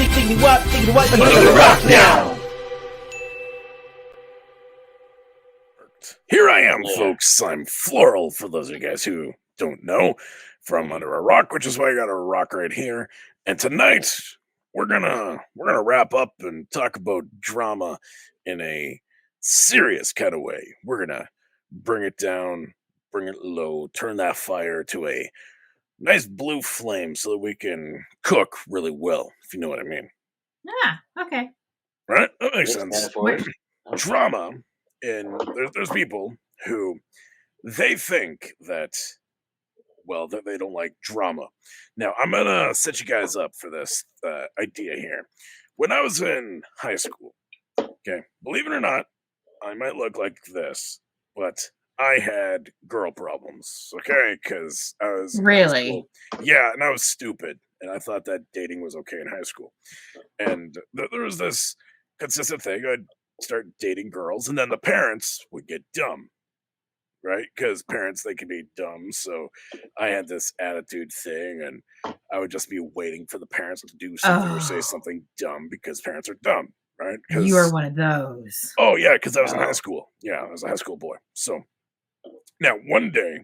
Rock now! Here I am, folks. I'm Floral, for those of you guys who don't know, from under a rock, which is why I got a rock right here. And tonight, we're gonna wrap up and talk about drama in a serious kind of way. We're gonna bring it down, bring it low, turn that fire to a nice blue flame so that we can cook really well, if you know what I mean. Yeah, okay. Right? That makes Mixed sense. metaphors. Drama, and there's people who they think that, well, that they don't like drama. Now, I'm gonna set you guys up for this idea here. When I was in high school, okay, believe it or not, I might look like this, but I had girl problems, okay, because I was in high Really? school. Yeah, and I was stupid, and I thought that dating was okay in high school. And there was this consistent thing. I'd start dating girls, and then the parents would get dumb, right? Because parents, they can be dumb. So I had this attitude thing, and I would just be waiting for the parents to do something or say Oh, something dumb because parents are dumb, right? you are Because, one of those. oh, yeah, because I was in high Oh. school. Yeah, I was a high school boy. So now one day,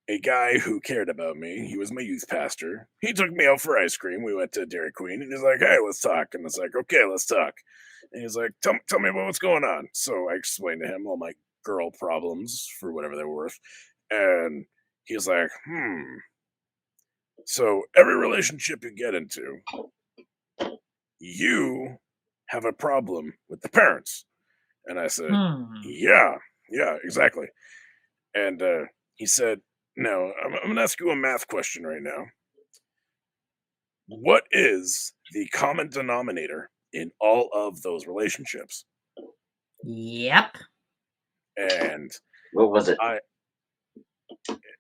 a guy who cared about me, he was my youth pastor. He took me out for ice cream. We went to Dairy Queen, and he's like, "Hey, let's talk." And I was like, "Okay, let's talk." And he's like, "Tell me about what's going on." So I explained to him all my girl problems for whatever they were worth, and he's like, "Hmm. So every relationship you get into, you have a problem with the parents." And I said, Hmm. "Yeah, yeah, exactly." And he said, "No, I'm gonna ask you a math question right now. What is the common denominator in all of those relationships?" Yep. And What was it? I,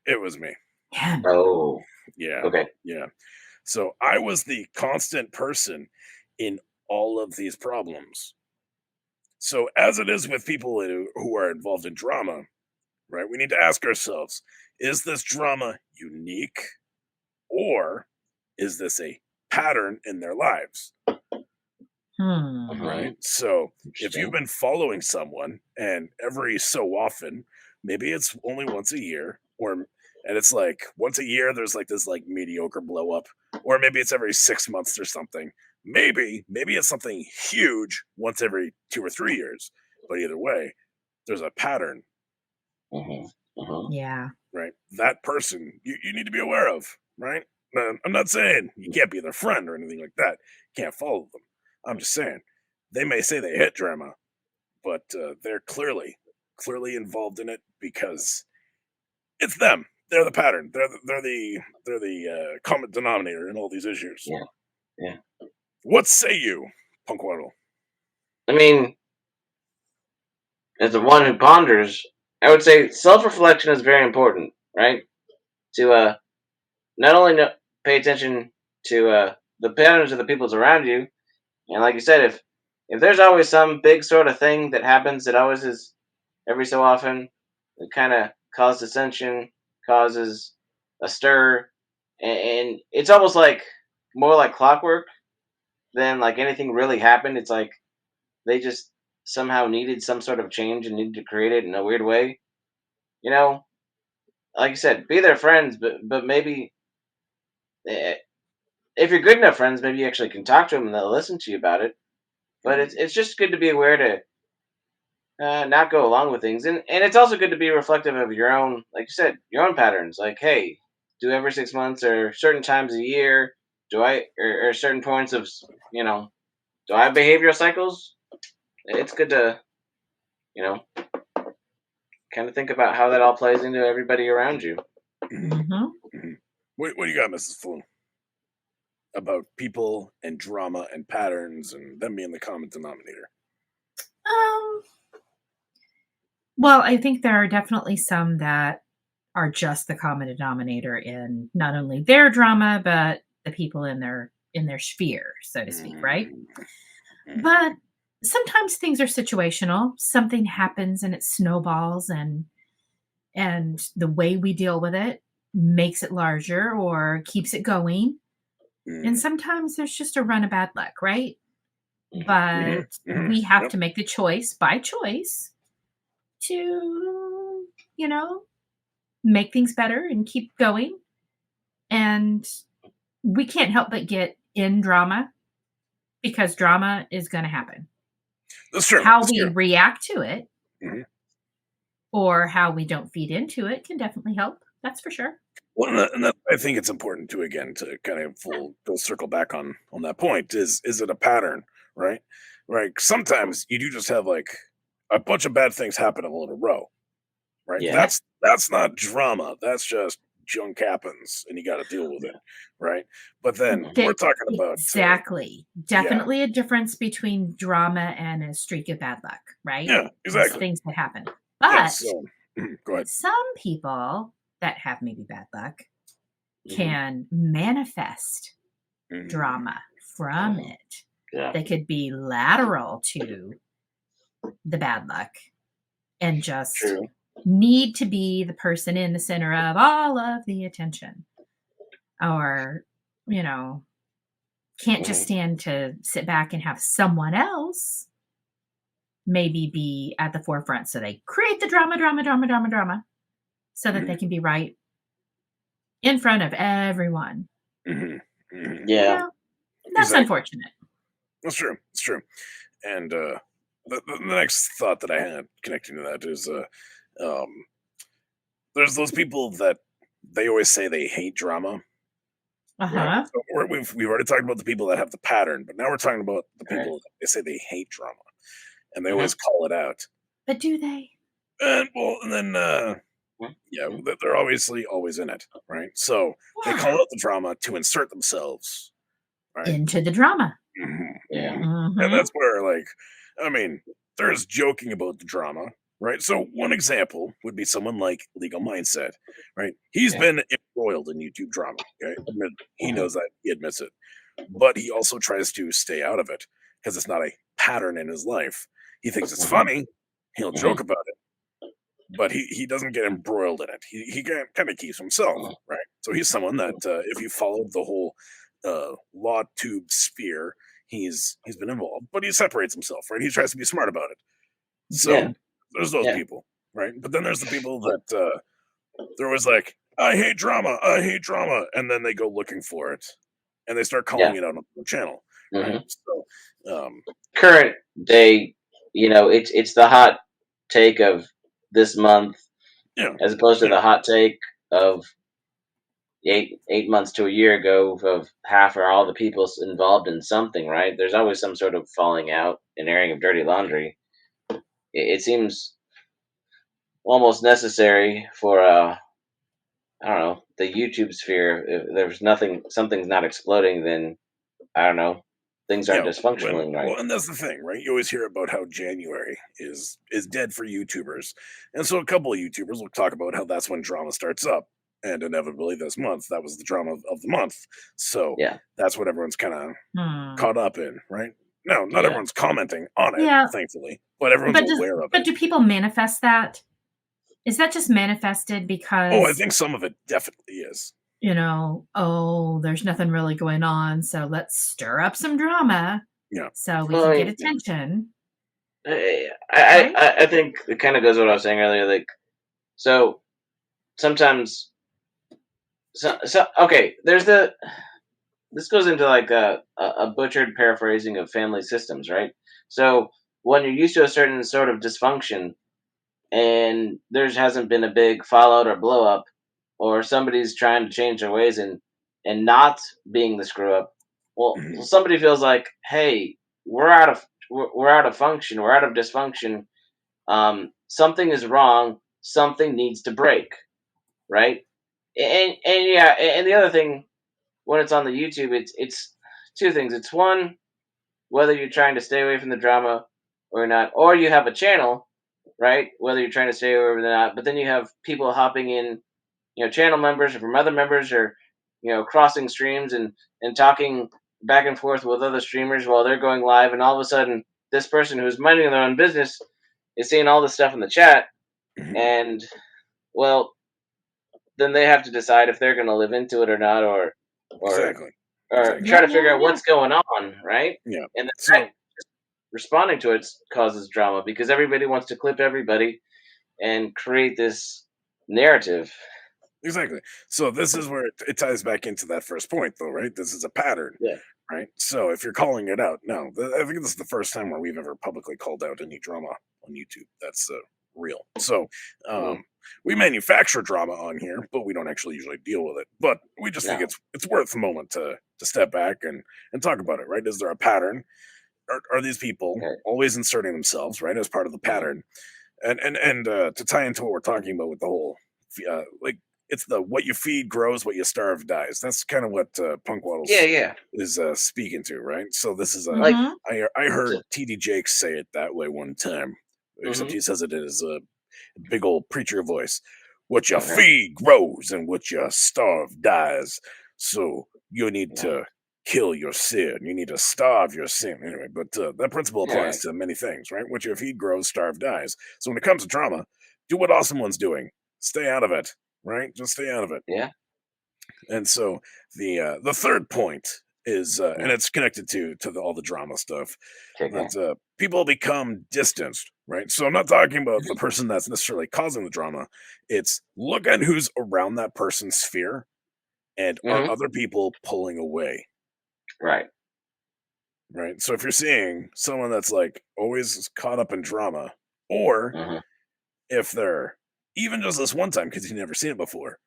it was me. Man. Oh, Yeah, okay. yeah. So I was the constant person in all of these problems. So as it is with people who are involved in drama, right? We need to ask ourselves: is this drama unique, or is this a pattern in their lives? Hmm. Right? So if you've Interesting. been following someone and every so often, maybe it's only once a year, and it's like once a year there's like this like mediocre blow up, or maybe it's every 6 months or something. Maybe it's something huge once every 2 or 3 years. But either way, there's a pattern, Mm-hmm. Mm-hmm. Yeah. right? That person you need to be aware of, right? Now, I'm not saying you can't be their friend or anything like that. You can't follow them. I'm just saying they may say they hit drama, but they're clearly involved in it because it's them. They're the pattern. They're the common denominator in all these issues. Yeah. Yeah. What say you, Punkwaddle? I mean, as the one who ponders, I would say self-reflection is very important, right? To not only pay attention to the patterns of the peoples around you, and like you said, if there's always some big sort of thing that happens that always is every so often, it kind of causes dissension, causes a stir, and it's almost like more like clockwork than like anything really happened. It's like they just somehow needed some sort of change and needed to create it in a weird way. You know, like you said, be their friends, but maybe eh, if you're good enough friends, maybe you actually can talk to them and they'll listen to you about it. But it's just good to be aware to not go along with things, and it's also good to be reflective of your own, like you said, your own patterns. Like, hey, do every 6 months or certain times a year, do I or certain points of you know, do I have behavioral cycles? It's good to you know kind of think about how that all plays into everybody around you. Mm-hmm. Mhm. What do you got, Mrs. Fool? About people and drama and patterns and them being the common denominator. Um, well, I think there are definitely some that are just the common denominator in not only their drama, but the people in their sphere, so to speak, right? Mhm. But sometimes things are situational. Something happens and it snowballs and the way we deal with it makes it larger or keeps it going. And Mm, sometimes there's just a run of bad luck, right? Mhm. But we mhm. have Yep. to make the choice by choice to, you know, make things better and keep going. And we can't help but get in drama because drama is going to happen. That's true. How That's we true. react to it Mhm. or how we don't feed into it can definitely help. That's for sure. Well, I think it's important to again to kind of full go circle back on that point. Is it a pattern, right? Right. Sometimes you do just have like a bunch of bad things happen all in a row, right? Yeah. Yeah. That's not drama. That's just junk happens, and you got to deal with it, right? But then Mhm. we're talking about, Exactly. yeah, Definitely a difference between drama and a streak of bad luck, right? yeah, These exactly, things that happen. yeah. But So, go ahead. some people that have maybe bad luck Mhm. can manifest Mhm, drama from Mhm. it. Yeah. They could be lateral to the bad luck and just True. need to be the person in the center of all of the attention or, you know, can't just Mhm. stand to sit back and have someone else maybe be at the forefront. So they create the drama, drama, drama, drama, drama so that mhm, they can be right in front of everyone. mhm, mhm. You Yeah. know, that's Exactly. unfortunate. That's true. It's true. And the next thought that I had connecting to that is, um, there's those people that they always say they hate drama, right? Uh-huh. So we've already talked about the people that have the pattern, but now we're talking about the Right. people that they say they hate drama, and they always Mhm. call it out. But do they? And well, and then Mhm. yeah, Mhm. they're obviously always in it, right? So they Yeah. call out the drama to insert themselves, right? Into the drama. Mhm, Yeah. mhm. And Mhm. that's where, like, I mean, there's joking about the drama, right? So one example would be someone like Legal Mindset, right? He's Yeah. been embroiled in YouTube drama. Okay, he Mhm. knows that, he admits it, but he also tries to stay out of it because it's not a pattern in his life. He thinks it's Mhm. funny. He'll joke Mhm. about it, but he doesn't get embroiled in it. He kind of keeps himself, Mhm. right? So he's someone that if you followed the whole law tube sphere, he's been involved, but he separates himself, right? He tries to be smart about it. Yeah. So there's those Yeah. people, right? But then there's the people that they're always like, I hate drama, and then they go looking for it, and they start calling Yeah. it out on the channel, right? Mhm. So Current day, it's the hot take of this month yeah, as opposed to yeah, the hot take of 8 months to a year ago of half or all the people involved in something, right? There's always some sort of falling out and airing of dirty laundry. It seems almost necessary for I don't know, the YouTube sphere. If there's nothing, something's not exploding, then I don't know, things aren't yeah. When dysfunctioning right. well, and that's the thing, right? You always hear about how January is dead for YouTubers, and so a couple of YouTubers will talk about how that's when drama starts up, and inevitably this month that was the drama of the month. So Yeah, that's what everyone's kind of Hmm. caught up in, right? No, not yeah. everyone's commenting on it, Yeah, thankfully, but everyone's but does aware of but it. do people manifest that? Is that just manifested Oh, I because, think some of it definitely is. oh, there's nothing really going on, so let's stir up some drama Yeah. so we Well, can I get mean, attention, I right? I think it kind of goes what I was saying earlier. Like, so sometimes, so okay. There's the this goes into like a butchered paraphrasing of family systems, right? So when you're used to a certain sort of dysfunction and there hasn't been a big fallout or blow up, or somebody's trying to change their ways and not being the screw up, well, Mhm. somebody feels like, hey, we're out of function, we're out of dysfunction. Something is wrong. Something needs to break, right? And yeah, and the other thing when it's on the YouTube, it's two things. It's one, whether you're trying to stay away from the drama or not, or you have a channel, right? Whether you're trying to stay away or not, but then you have people hopping in, channel members or from other members or crossing streams and talking back and forth with other streamers while they're going live, and all of a sudden this person who's minding their own business is seeing all this stuff in the chat, Mhm. and well, then they have to decide if they're going to live into it or not, or Exactly. or Exactly. try Yeah, to yeah, figure out yeah. what's going on, right? Yeah. And that So responding to it causes drama because everybody wants to clip everybody and create this narrative. exactly. So this is where it ties back into that first point, though, right? This is a pattern, Yeah. right? So if you're calling it out, no, I think this is the first time where we've ever publicly called out any drama on YouTube. That's real. So Mhm. we manufacture drama on here, but we don't actually usually deal with it. But we just think No. it's worth a moment to step back and talk about it, right? Is there a pattern? Are these people Right. always inserting themselves, right, as part of the Mhm. pattern? And to tie into what we're talking about with the whole, like it's the what you feed grows, what you starve dies. That's kind of what Punk Yeah, Waddles yeah. is speaking to, right? So this is a Like, Mhm. I heard to, TD Jakes say it that way one time, except hmm he says it in his big old preacher voice. What you right, feed grows, and what you starve dies. So you need right, to kill your sin. You need to starve your sin. Anyway, but that principle applies right. to many things, right? What you feed grows, starve dies. So when it comes to drama, do what Awesome One's doing. Stay out of it, right? Just stay out of it. Yeah. And so the third point is, Mm. and it's connected to all the drama stuff, Okay. that people become distanced, right? So I'm not talking about the Mhm. person that's necessarily causing the drama. It's look at who's around that person's sphere, and are Mhm. other people pulling away, Right. right? So if you're seeing someone that's like always caught up in drama, or Mhm. if they're even just this one time because you've never seen it before,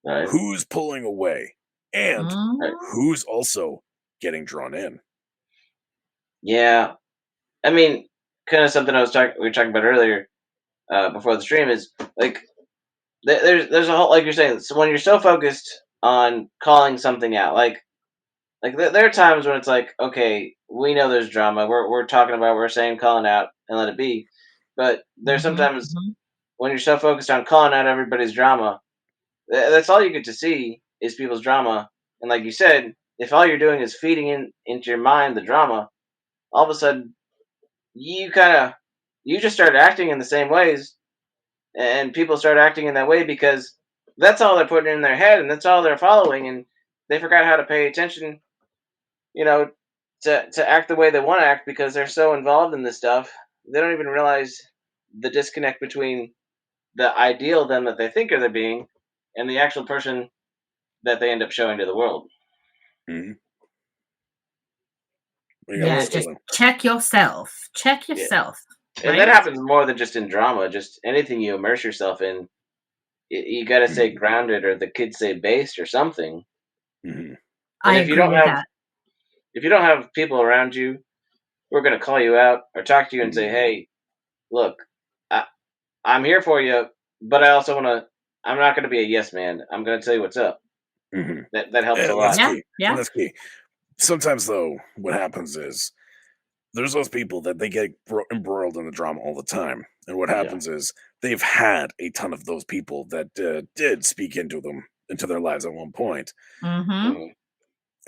Right. who's pulling away, and Right. Mhm. who's also getting drawn in. Yeah. I mean, kind of something we were talking about earlier before the stream is like there's a whole like you're saying. So when you're so focused on calling something out, like there are times when it's like, okay, we know there's drama. We're talking about we're saying calling out and let it be. But there's Mhm. sometimes Mhm. when you're so focused on calling out everybody's drama, that's all you get to see is people's drama. And like you said, if all you're doing is feeding into your mind the drama, all of a sudden you kind of you just start acting in the same ways, and people start acting in that way because that's all they're putting in their head and that's all they're following, and they forgot how to pay attention, you know, to act the way they want to act because they're so involved in this stuff. They don't even realize the disconnect between the ideal them that they think are the being and the actual person that they end up showing to the world. Mhm. What you got And to Yeah, say, just it, though? check yourself. Check yeah, yourself, and that right? happens more than just in drama. Just anything you immerse yourself in, you got to stay Mhm, grounded, or the kids say based, or something. mhm, And I agree with that. if you don't have people around you who are going to call you out or talk to you and say, mhm, "Hey, look, I, I'm here for you, but I also want to. I'm not going to be a yes man. I'm going to tell you what's up." mhm. That helps a And that's lot. Yeah, key. And yeah. that's key. Sometimes, though, what happens is there's those people that they get embroiled in the drama all the time. And what Yeah. happens is they've had a ton of those people that did speak into them, into their lives at one point, Mhm. Hmm.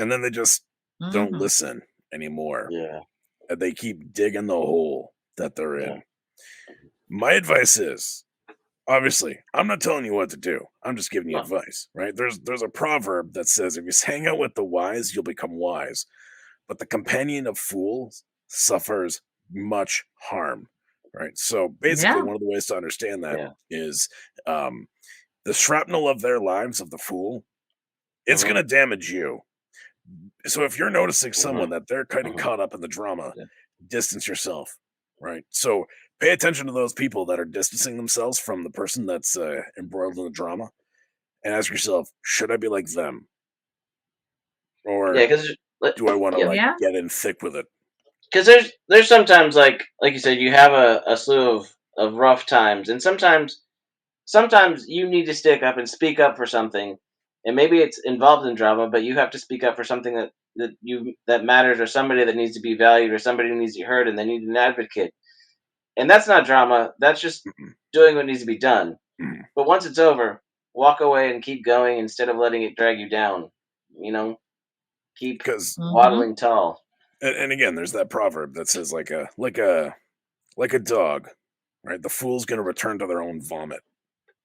and then they just don't Mhm. listen anymore. Yeah. And they keep digging the hole that they're Yeah. in. My advice is, obviously, I'm not telling you what to do. I'm just giving you No. advice, right? There's a proverb that says if you hang out with the wise, you'll become wise. But the companion of fools suffers much harm, right? So basically, Yeah. one of the ways to understand that Yeah. is um, the shrapnel of their lives of the fool, it's going Hmm. to damage you. So if you're noticing Hmm. someone that they're kind of Hmm. caught up in the drama, Yeah. distance yourself, right? So pay attention to those people that are distancing themselves from the person that's embroiled in the drama, and ask yourself, should I be like them, Yeah. or Because do I want to yeah, like Yeah. get in thick with it? because there's sometimes like you said, you have a slew of rough times, and sometimes you need to stick up and speak up for something, and maybe it's involved in drama, but you have to speak up for something that matters, or somebody that needs to be valued, or somebody who needs to be heard, and they need an advocate. And that's not drama. That's just Mm-mm, doing what needs to be done. mm-mm. But once it's over, walk away and keep going instead of letting it drag you down. You know, keep Because Mhm. waddling tall. and again, there's that proverb that says like a dog, right? The fool's gonna return to their own vomit.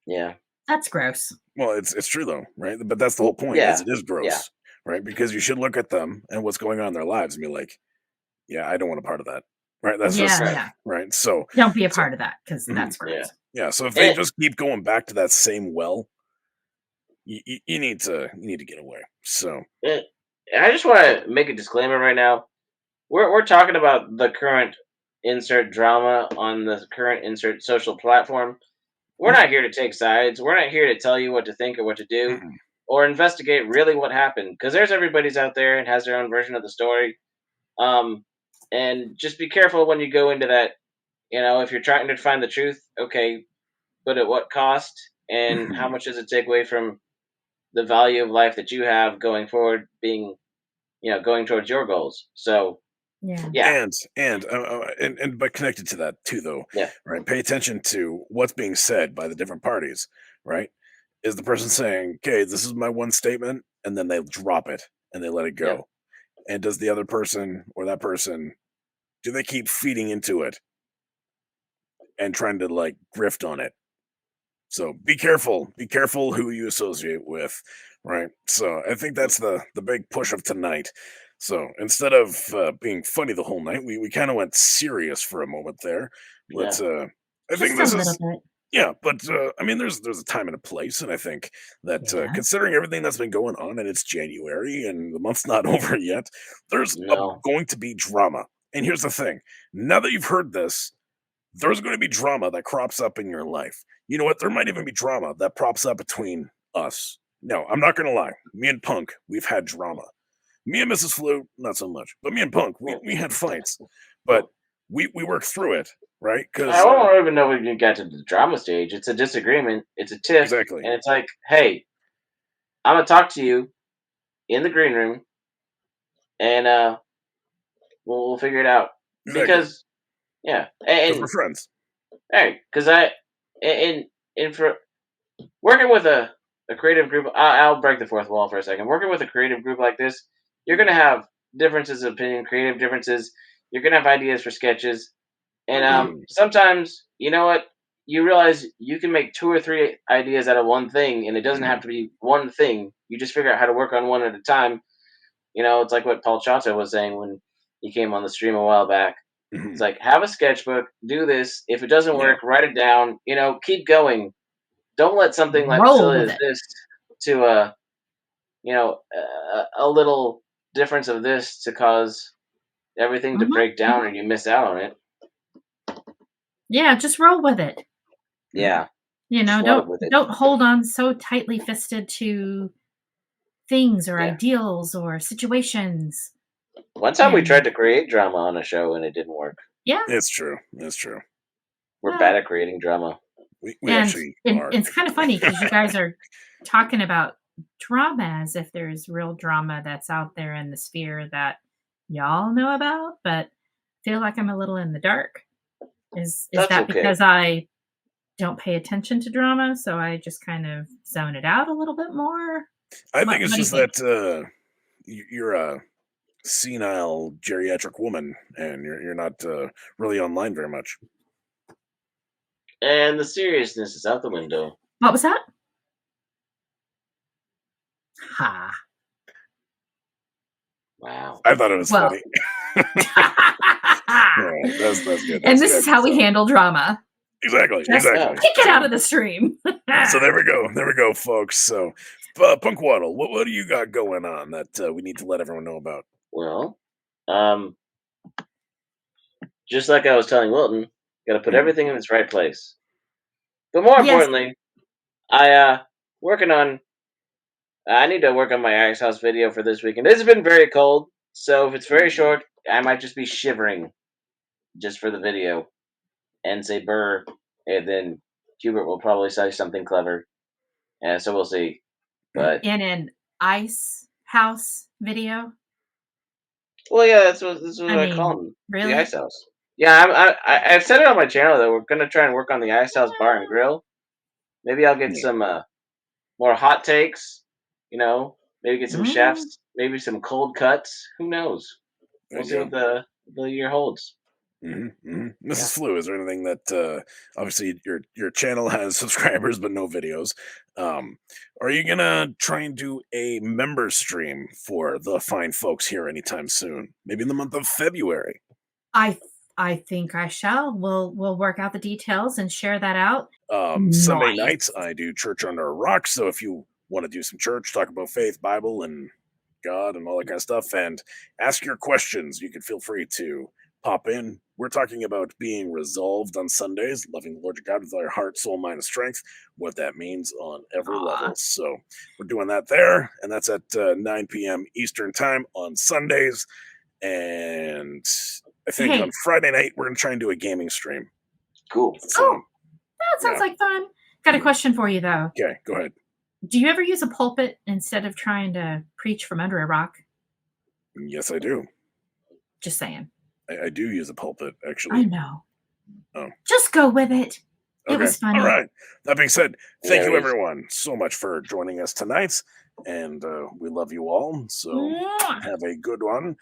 Yeah, That's gross. Well, it's true though, right? But that's the whole point. Is yeah, it is yeah, gross, right? Because you should look at them and what's going on in their lives and be like, yeah, I don't want a part of that, right? That's Yeah, just Right. yeah. right. So, Don't be a so part of that because mhm, that's Yeah. gross. yeah. So if they And, just keep going back to that same well, you need to get away. So, and I just want to make a disclaimer right now. We're talking about the current insert drama on the current insert social platform. We're mhm, not here to take sides. We're not here to tell you what to think or what to do mhm, or investigate really what happened because there's everybody's out there and has their own version of the story. Um, and just be careful when you go into that. If you're trying to find the truth, okay, but at what cost and how mhm. much does it take away from the value of life that you have going forward, being going towards your goals. So Yeah. yeah, And but connected to that too, though, yeah, right? Pay attention to what's being said by the different parties, right? Is the person saying, "Okay, this is my one statement," and then they drop it and they let it yep, go? And does the other person or that person do they keep feeding into it and trying to like grift on it? So be careful. Be careful who you associate with, right? So I think that's the big push of tonight. So instead of being funny the whole night, we kind of went serious for a moment there. yeah, Let's. I think Just a this little is bit. yeah, but I mean, there's a time and a place, and I think that Yeah. considering everything that's been going on, and it's January and the month's not over yet, no, going to be drama. And here's the thing: now that you've heard this, there's going to be drama that crops up in your life. You know what? There might even be drama that props up between us. No, I'm not going to lie. Me and Punk, we've had drama. Me and Mrs. Flu, not so much. But me and Punk, we had fights. But we worked through it, right? I Because don't even know if you got to the drama stage. It's a disagreement. It's a tiff, exactly, and it's like, hey, I'm gonna talk to you in the green room, and we'll figure it out exactly. because yeah, Because we're and friends. hey, because in for working with a creative group, I'll break the fourth wall for a second. Working with a creative group like this, you're Mm, gonna have differences of opinion, creative differences. You're gonna have ideas for sketches, and mhm, sometimes you know what you realize you can make two or three ideas out of one thing, and it doesn't have mhm, to be one thing. You just figure out how to work on one at a time. It's like what Paul Chato was saying when he came on the stream a while back. It's mhm. like have a sketchbook, do this. If it doesn't Yeah, work, write it down. Keep going. Don't let something like Roll silly with as it. this to a little difference of this to cause everything to Mhm, break down mhm. and you miss out on it. Yeah, just roll with it. mhm. Yeah, You just know, roll with it. don't hold on so tightly fisted to things or Yeah. ideals or situations. One time we And tried to create drama on a show and it didn't work. yeah, It's true. It's true. We're well, bad at creating drama. We and actually and are. it's kind of funny because you guys are talking about drama as if there's real drama that's out there in the sphere that y'all know about, but feel like I'm a little in the dark. Is That's that okay. because I don't pay attention to drama, so I just kind of zone it out a little bit more? I think it's What do you just think? that you're a senile geriatric woman, and you're not really online very much. And the seriousness is out the window. What was that? Ha. Wow. I thought it was Well, funny. Yeah, that's good. and That's this good. is how we So handle drama. exactly, Just Yeah. exactly. kick it out So of the stream. so there we go, folks. So Punk Waddle, what do you got going on that we need to let everyone know about? Well, um, just like I was telling Wilton, got to put Mhm, everything in its right place. But more Yes. importantly, I working on. I need to work on my Ice House video for this weekend. It's been very cold, so if it's very mhm, short, I might just be shivering just for the video and say "burr," and then Hubert will probably say something clever, and so we'll see. mhm. But In an ice house video. well, yeah, that's what I I call mean, them, the Ice really? House. Yeah, I've said it on my channel that we're gonna try and work on the Ice House Bar and Grill. Maybe I'll get Yeah, some more hot takes. Maybe get some Mm, chefs, maybe some cold cuts. Who knows? there We'll you see what go. the year holds. Yeah. Mrs. Flu, is there anything that obviously your channel has subscribers but no videos? Um, are you gonna try and do a member stream for the fine folks here anytime soon? Maybe in the month of February. I I think I shall. We'll work out the details and share that out. Sunday Nice. nights I do church under a rock, so if you want to do some church, talk about faith, Bible, and God and all that kind of stuff, and ask your questions, you can feel free to pop in. We're talking about being resolved on Sundays, loving the Lord your God with all your heart, soul, mind, and strength, what that means on every Aw. level. So we're doing that there, and that's at 9 p.m. Eastern Time on Sundays. And I think on Hey, Friday night, we're going to try and do a gaming stream. Cool. So, oh, that sounds yeah. like fun. Got a question for you though. Okay, go ahead. Do you ever use a pulpit instead of trying to preach from under a rock? Yes, I do. Just saying. I do use a pulpit, I actually. know. Oh, Just go with it. It okay. was funny. All right. That being said, thank you, Hilarious. everyone, so much for joining us tonight. And we love you all. So Mwah. have a good one.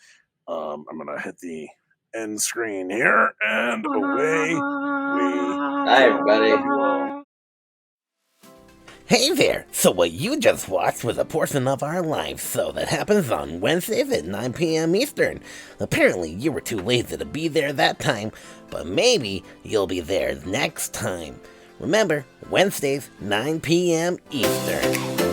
I'm going to hit the end screen here, and away we Hi, go. everybody. Love you all. Hey there! So what you just watched was a portion of our live show that happens on Wednesdays at 9 p.m. Eastern. Apparently you were too lazy to be there that time, but maybe you'll be there next time. Remember, Wednesdays, 9 p.m. Eastern.